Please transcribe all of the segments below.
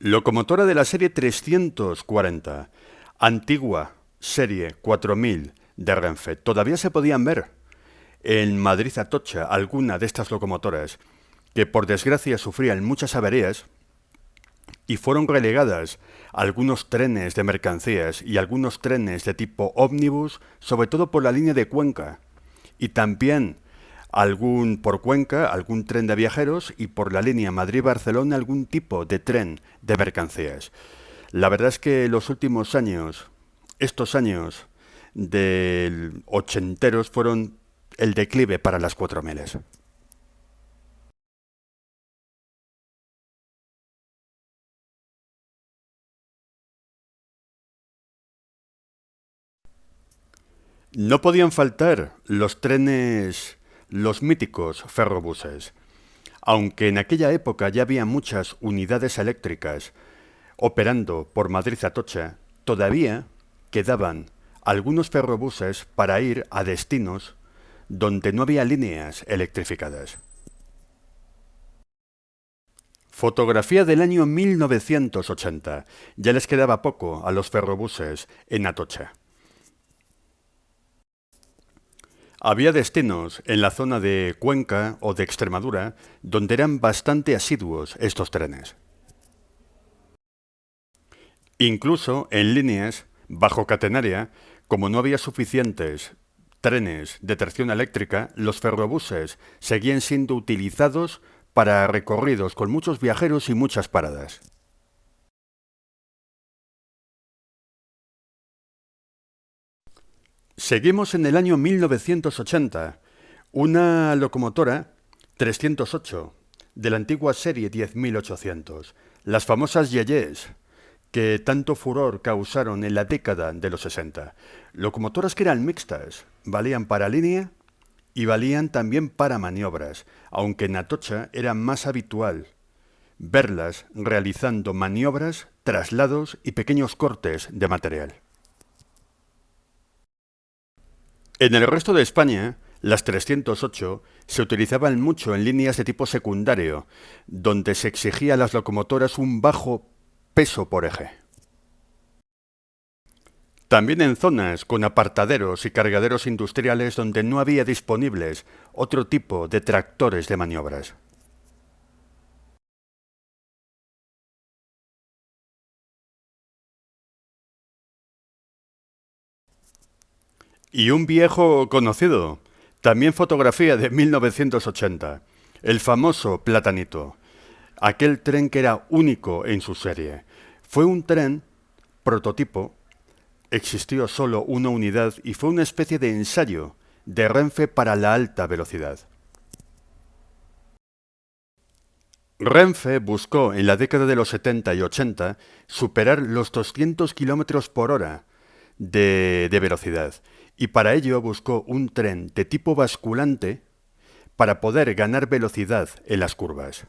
Locomotora de la serie 340, antigua serie 4000 de Renfe. Todavía se podían ver en Madrid-Atocha alguna de estas locomotoras que por desgracia sufrían muchas averías y fueron relegadas a algunos trenes de mercancías y algunos trenes de tipo ómnibus, sobre todo por la línea de Cuenca, y también por Cuenca algún tren de viajeros y por la línea Madrid-Barcelona algún tipo de tren de mercancías. La verdad es que los últimos años, estos años del ochenteros fueron el declive para las 4000. No podían faltar los trenes, los míticos ferrobuses. Aunque en aquella época ya había muchas unidades eléctricas operando por Madrid-Atocha, todavía quedaban algunos ferrobuses para ir a destinos donde no había líneas electrificadas. Fotografía del año 1980. Ya les quedaba poco a los ferrobuses en Atocha. Había destinos en la zona de Cuenca o de Extremadura donde eran bastante asiduos estos trenes. Incluso en líneas bajo catenaria, como no había suficientes trenes de tracción eléctrica, los ferrobuses seguían siendo utilizados para recorridos con muchos viajeros y muchas paradas. Seguimos en el año 1980. Una locomotora 308 de la antigua serie 10800, las famosas Yeyés, que tanto furor causaron en la década de los 60. Locomotoras que eran mixtas, valían para línea y valían también para maniobras, aunque en Atocha era más habitual verlas realizando maniobras, traslados y pequeños cortes de material. En el resto de España, las 308 se utilizaban mucho en líneas de tipo secundario, donde se exigía a las locomotoras un bajo peso por eje. También en zonas con apartaderos y cargaderos industriales donde no había disponibles otro tipo de tractores de maniobras. Y un viejo conocido, también fotografía de 1980, el famoso Platanito, aquel tren que era único en su serie. Fue un tren prototipo, existió solo una unidad y fue una especie de ensayo de Renfe para la alta velocidad. Renfe buscó en la década de los 70 y 80 superar los 200 kilómetros por hora de velocidad y para ello buscó un tren de tipo basculante para poder ganar velocidad en las curvas.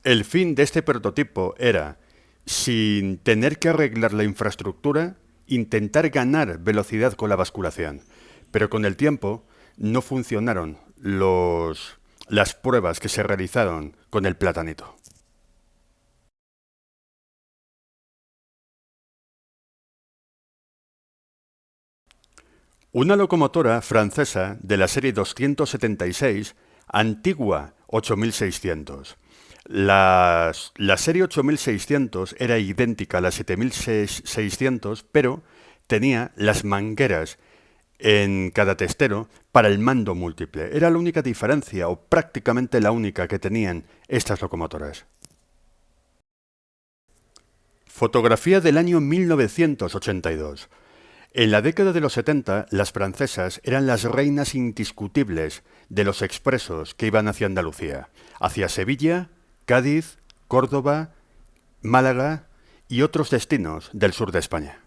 El fin de este prototipo era, sin tener que arreglar la infraestructura, intentar ganar velocidad con la basculación. Pero con el tiempo no funcionaron las pruebas que se realizaron con el Platanito. Una locomotora francesa de la serie 276, antigua 8600. La serie 8600 era idéntica a la 7600, pero tenía las mangueras en cada testero para el mando múltiple. Era la única diferencia, o prácticamente la única que tenían estas locomotoras. Fotografía del año 1982. En la década de los 70, las francesas eran las reinas indiscutibles de los expresos que iban hacia Andalucía, hacia Sevilla, Cádiz, Córdoba, Málaga y otros destinos del sur de España.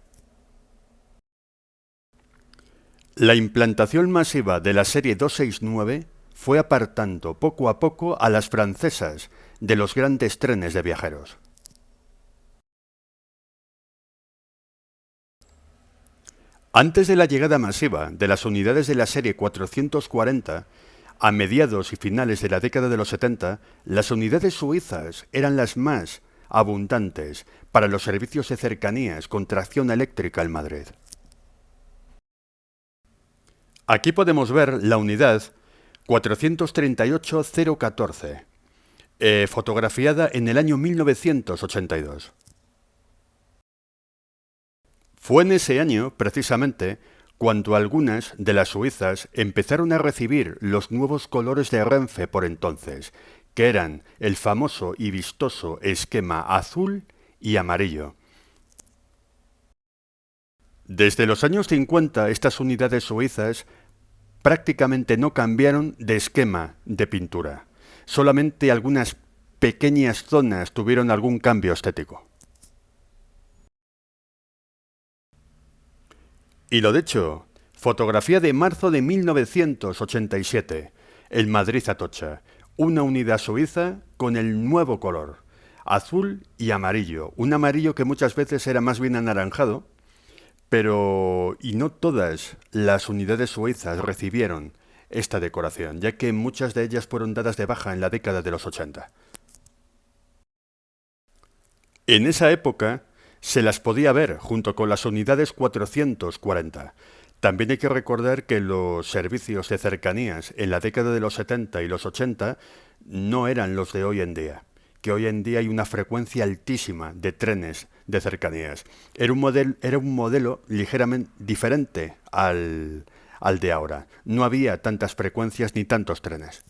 La implantación masiva de la serie 269 fue apartando poco a poco a las francesas de los grandes trenes de viajeros. Antes de la llegada masiva de las unidades de la serie 440, A mediados y finales de la década de los 70, las unidades suizas eran las más abundantes para los servicios de cercanías con tracción eléctrica en Madrid. Aquí podemos ver la unidad 438-014, fotografiada en el año 1982. Fue en ese año, precisamente, cuando algunas de las suizas empezaron a recibir los nuevos colores de Renfe por entonces, que eran el famoso y vistoso esquema azul y amarillo. Desde los años 50, estas unidades suizas prácticamente no cambiaron de esquema de pintura. Solamente algunas pequeñas zonas tuvieron algún cambio estético. Y lo dicho, fotografía de marzo de 1987, el Madrid Atocha, una unidad suiza con el nuevo color, azul y amarillo, un amarillo que muchas veces era más bien anaranjado, pero y no todas las unidades suizas recibieron esta decoración, ya que muchas de ellas fueron dadas de baja en la década de los 80. En esa época se las podía ver junto con las unidades 440. También hay que recordar que los servicios de cercanías en la década de los 70 y los 80 no eran los de hoy en día, que hoy en día hay una frecuencia altísima de trenes de cercanías. Era un modelo ligeramente diferente al de ahora. No había tantas frecuencias ni tantos trenes.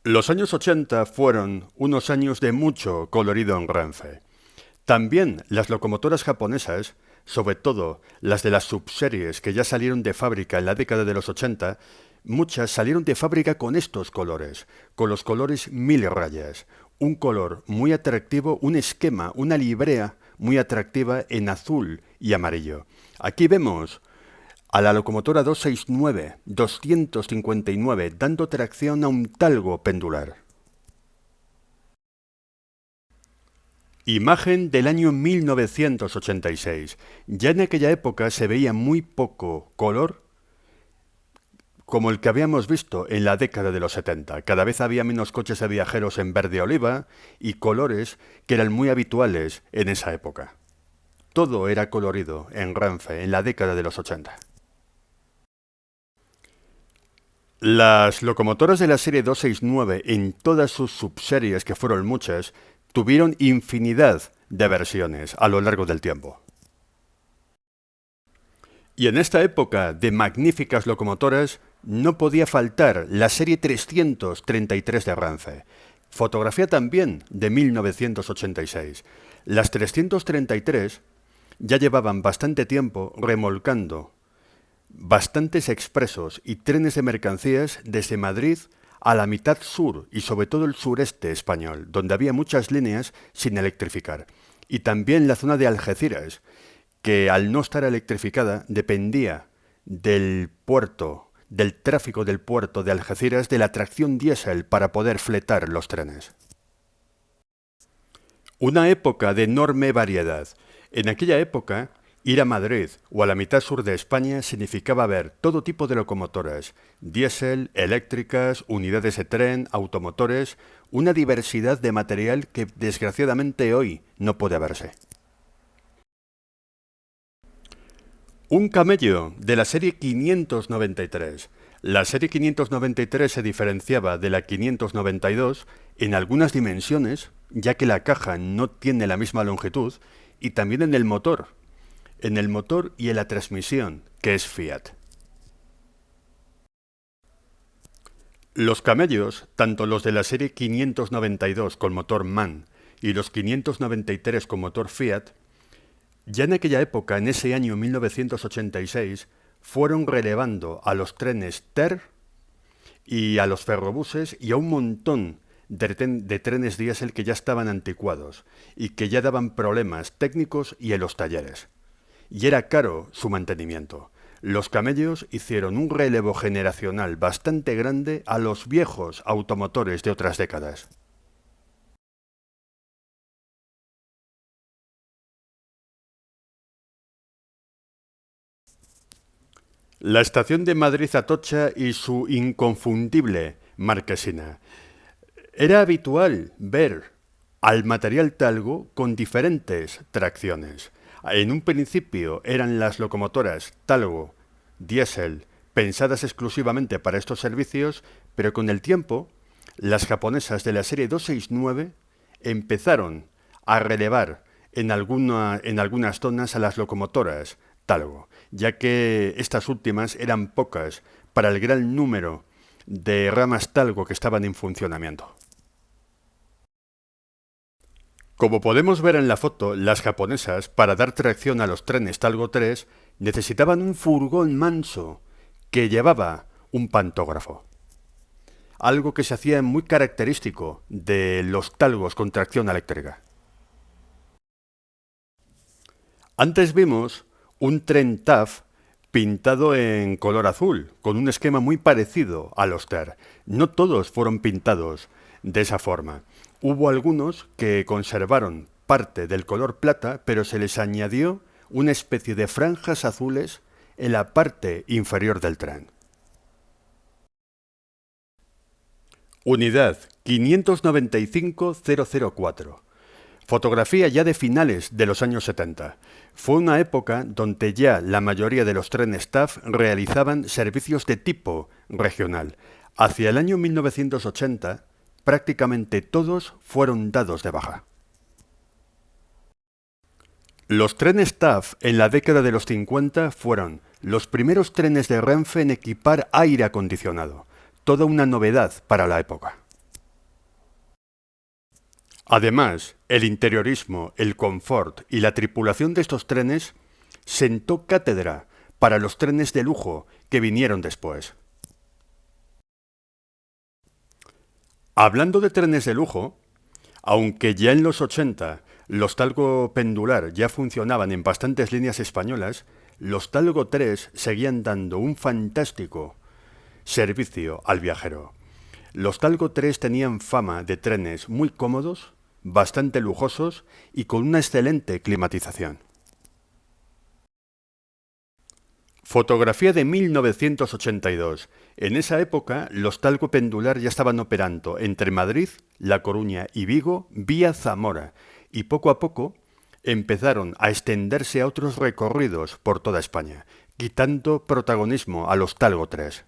Los años 80 fueron unos años de mucho colorido en Renfe. También las locomotoras japonesas, sobre todo las de las subseries que ya salieron de fábrica en la década de los 80, muchas salieron de fábrica con estos colores, con los colores 1000 rayas, un color muy atractivo, un esquema, una librea muy atractiva en azul y amarillo. Aquí vemos a la locomotora 259 dando tracción a un talgo pendular. Imagen del año 1986. Ya en aquella época se veía muy poco color como el que habíamos visto en la década de los 70. Cada vez había menos coches de viajeros en verde oliva y colores que eran muy habituales en esa época. Todo era colorido en Renfe en la década de los 80. Las locomotoras de la serie 269 en todas sus subseries, que fueron muchas, tuvieron infinidad de versiones a lo largo del tiempo. Y en esta época de magníficas locomotoras no podía faltar la serie 333 de Renfe, fotografía también de 1986. Las 333 ya llevaban bastante tiempo remolcando bastantes expresos y trenes de mercancías desde Madrid a la mitad sur y sobre todo el sureste español, donde había muchas líneas sin electrificar. Y también la zona de Algeciras, que al no estar electrificada dependía del puerto, del tráfico del puerto de Algeciras, de la tracción diésel para poder fletar los trenes. Una época de enorme variedad. En aquella época, ir a Madrid o a la mitad sur de España significaba ver todo tipo de locomotoras, diésel, eléctricas, unidades de tren, automotores, una diversidad de material que desgraciadamente hoy no puede verse. Un camello de la serie 593. La serie 593 se diferenciaba de la 592 en algunas dimensiones, ya que la caja no tiene la misma longitud, y también en el motor y en la transmisión, que es Fiat. Los camellos, tanto los de la serie 592 con motor MAN y los 593 con motor Fiat, ya en aquella época, en ese año 1986, fueron relevando a los trenes TER y a los ferrobuses y a un montón de trenes diésel que ya estaban anticuados y que ya daban problemas técnicos y en los talleres. Y era caro su mantenimiento. Los camellos hicieron un relevo generacional bastante grande a los viejos automotores de otras décadas. La estación de Madrid-Atocha y su inconfundible marquesina. Era habitual ver al material Talgo con diferentes tracciones. En un principio eran las locomotoras Talgo diésel pensadas exclusivamente para estos servicios, pero con el tiempo las japonesas de la serie 269 empezaron a relevar en algunas zonas a las locomotoras Talgo, ya que estas últimas eran pocas para el gran número de ramas Talgo que estaban en funcionamiento. Como podemos ver en la foto, las japonesas, para dar tracción a los trenes Talgo 3, necesitaban un furgón manso que llevaba un pantógrafo. Algo que se hacía muy característico de los Talgos con tracción eléctrica. Antes vimos un tren TAF pintado en color azul, con un esquema muy parecido a los TER. No todos fueron pintados de esa forma. Hubo algunos que conservaron parte del color plata, pero se les añadió una especie de franjas azules en la parte inferior del tren. Unidad 595004. Fotografía ya de finales de los años 70. Fue una época donde ya la mayoría de los trenes TAF realizaban servicios de tipo regional. Hacia el año 1980, prácticamente todos fueron dados de baja. Los trenes TAF en la década de los 50 fueron los primeros trenes de Renfe en equipar aire acondicionado, toda una novedad para la época. Además, el interiorismo, el confort y la tripulación de estos trenes sentó cátedra para los trenes de lujo que vinieron después. Hablando de trenes de lujo, aunque ya en los 80 los Talgo pendular ya funcionaban en bastantes líneas españolas, los Talgo 3 seguían dando un fantástico servicio al viajero. Los Talgo 3 tenían fama de trenes muy cómodos, bastante lujosos y con una excelente climatización. Fotografía de 1982. En esa época, los Talgo pendular ya estaban operando entre Madrid, La Coruña y Vigo vía Zamora, y poco a poco empezaron a extenderse a otros recorridos por toda España, quitando protagonismo a los Talgo 3.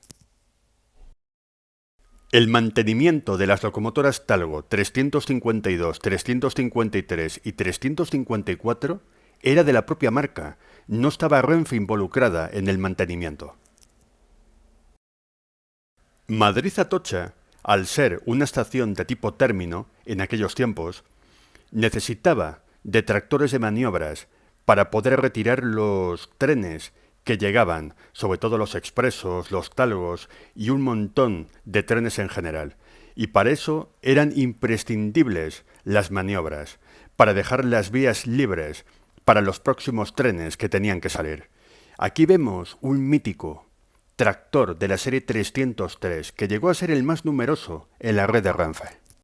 El mantenimiento de las locomotoras Talgo 352, 353 y 354 era de la propia marca, no estaba Renfe involucrada en el mantenimiento. Madrid-Atocha, al ser una estación de tipo término en aquellos tiempos, necesitaba de tractores de maniobras para poder retirar los trenes que llegaban, sobre todo los expresos, los Talgos y un montón de trenes en general. Y para eso eran imprescindibles las maniobras, para dejar las vías libres para los próximos trenes que tenían que salir. Aquí vemos un mítico tractor de la serie 303 que llegó a ser el más numeroso en la red de Renfe.